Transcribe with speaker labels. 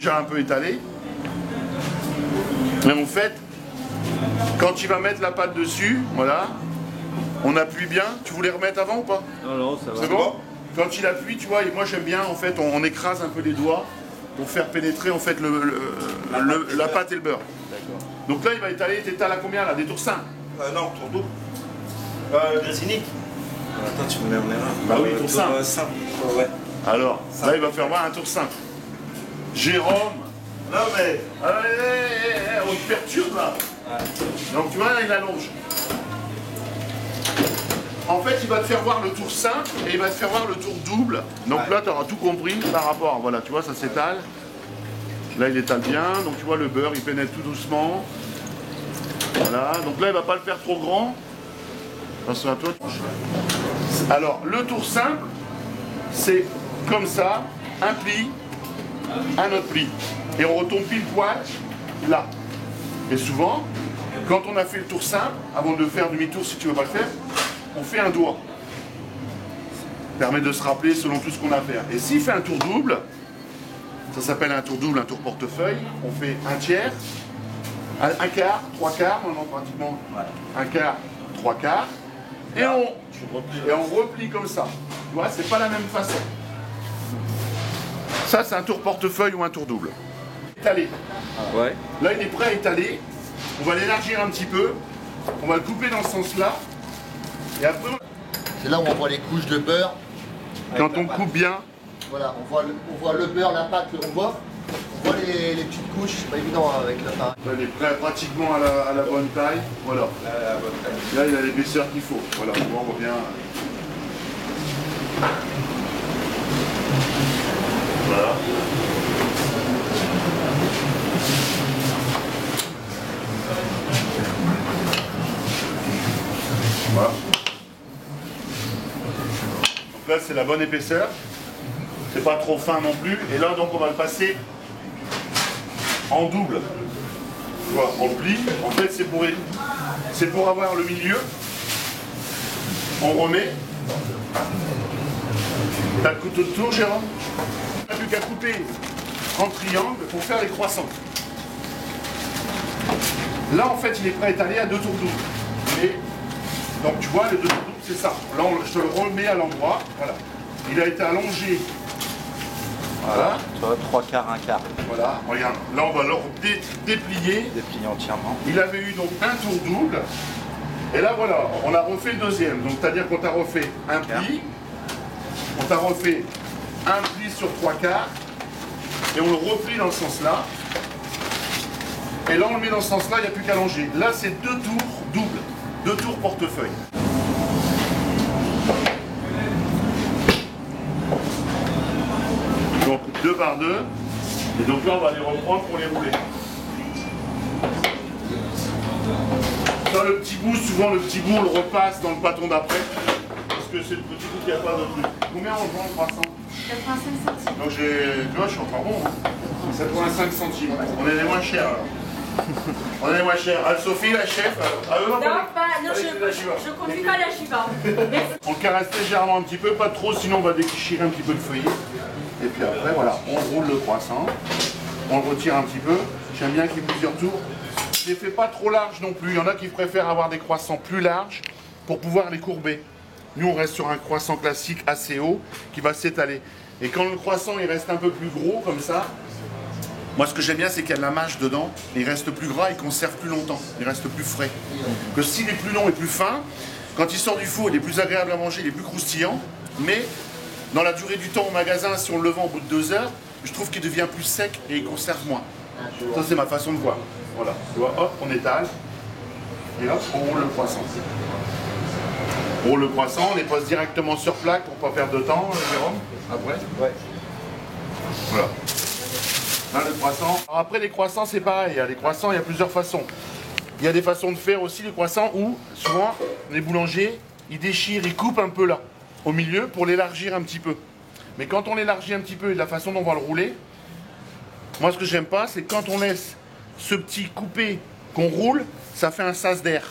Speaker 1: déjà un peu étalé. Mais en fait, quand tu vas mettre la pâte dessus, voilà, on appuie bien. Tu voulais remettre avant ou pas?
Speaker 2: Non, ça va.
Speaker 1: C'est bon? Quand il appuie, tu vois, et moi j'aime bien, en fait, on écrase un peu les doigts pour faire pénétrer en fait la pâte et le beurre.
Speaker 2: D'accord.
Speaker 1: Donc là, il va étaler, t'étales à combien là? Des toursins?
Speaker 3: Non, tour double. Grésinique.
Speaker 2: Attends, tu me mets en erreur.
Speaker 1: Bah oui, toursin.
Speaker 3: Simple. Ouais.
Speaker 1: Alors, là, il va faire voir un toursin. Jérôme.
Speaker 3: Non, mais.
Speaker 1: On te perturbe là.
Speaker 3: Ouais.
Speaker 1: Donc tu vois, là, il allonge. En fait, il va te faire voir le tour simple et il va te faire voir le tour double. Donc là, tu auras tout compris par rapport. Voilà, tu vois, ça s'étale. Là, il étale bien. Donc tu vois, le beurre, il pénètre tout doucement. Voilà. Donc là, il ne va pas le faire trop grand. Attention à toi. Alors, le tour simple, c'est comme ça, un pli, un autre pli. Et on retombe pile poil là. Et souvent, quand on a fait le tour simple, avant de faire demi-tour si tu ne veux pas le faire, on fait un doigt. Ça permet de se rappeler selon tout ce qu'on a à faire. Et s'il fait un tour double, ça s'appelle un tour double, un tour portefeuille, on fait un tiers, un quart, trois quarts, non, pratiquement, un quart, trois quarts, et on replie comme ça. Tu vois, c'est pas la même façon. Ça, c'est un tour portefeuille ou un tour double. Étalé.
Speaker 2: Ouais.
Speaker 1: Là, il est prêt à étaler. On va l'élargir un petit peu. On va le couper dans ce sens-là. Et après,
Speaker 4: c'est là où on voit les couches de beurre.
Speaker 1: quand on coupe bien,
Speaker 4: Voilà, on voit le beurre, la pâte, on voit les petites couches, c'est pas évident avec l'appareil.
Speaker 1: là, il est prêt pratiquement à la bonne taille. Voilà. Là, il a l'épaisseur qu'il faut. Voilà, on voit bien. Voilà. Voilà. Donc là, c'est la bonne épaisseur. C'est pas trop fin non plus. Et là, donc, on va le passer en double. Tu vois, on le plie. En fait, c'est pour avoir le milieu. On remet. T'as le couteau de tour, Jérôme? On n'a plus qu'à couper en triangle pour faire les croissants. Là, en fait, il est prêt à étaler à deux tours doubles. Et donc, tu vois, les deux tours doubles, c'est ça. Là, je te le remets à l'endroit. Voilà. Il a été allongé. Voilà.
Speaker 2: Tu vois, 3 quarts, 1 quart.
Speaker 1: Voilà, regarde. Là, on va le déplier.
Speaker 2: Déplié entièrement.
Speaker 1: Il avait eu donc un tour double. Et là, voilà, on a refait le deuxième. Donc, c'est-à-dire qu'on t'a refait un pli. On t'a refait un pli sur 3 quarts. Et on le replie dans ce sens-là. Et là, on le met dans ce sens-là, il n'y a plus qu'à allonger. Là, c'est deux tours doubles. Deux tours portefeuille. Donc, 2 par 2. Et donc là, on va les reprendre pour les rouler. Dans le petit bout, souvent le petit bout, on le repasse dans le pâton d'après. Parce que c'est le petit bout qui n'a pas de truc. Combien on vend 300?
Speaker 5: 85 centimes.
Speaker 1: Donc tu vois, je suis encore bon. Hein. 85 centimes. On est les moins chers alors. On est les moins chers. Sophie, la chef.
Speaker 5: Non, je conduis pas la chiva.
Speaker 1: On le caresse légèrement un petit peu, pas trop, sinon on va déchirer un petit peu le feuillet. Et puis après, voilà, on roule le croissant. On le retire un petit peu. J'aime bien qu'il y ait plusieurs tours. Je les fais pas trop larges non plus. Il y en a qui préfèrent avoir des croissants plus larges pour pouvoir les courber. Nous, on reste sur un croissant classique assez haut qui va s'étaler. Et quand le croissant il reste un peu plus gros comme ça, moi ce que j'aime bien c'est qu'il y a de la mâche dedans. Il reste plus gras, il conserve plus longtemps, il reste plus frais. Que s'il est plus long et plus fin, quand il sort du four, il est plus agréable à manger, il est plus croustillant. Mais dans la durée du temps au magasin, si on le vend au bout de 2 heures, je trouve qu'il devient plus sec et il conserve moins. Ça c'est ma façon de voir. Voilà, tu vois, hop, on étale. Et hop, on roule le croissant. On roule le croissant, on les pose directement sur plaque pour pas perdre de temps, Jérôme. Après.
Speaker 2: Ouais.
Speaker 1: Voilà. Là, le croissant. Alors après, les croissants, c'est pareil. Les croissants, il y a plusieurs façons. Il y a des façons de faire aussi les croissants où, souvent, les boulangers, ils déchirent, ils coupent un peu là, au milieu, pour l'élargir un petit peu. Mais quand on l'élargit un petit peu et de la façon dont on va le rouler, moi, ce que j'aime pas, c'est quand on laisse ce petit coupé qu'on roule, ça fait un sas d'air.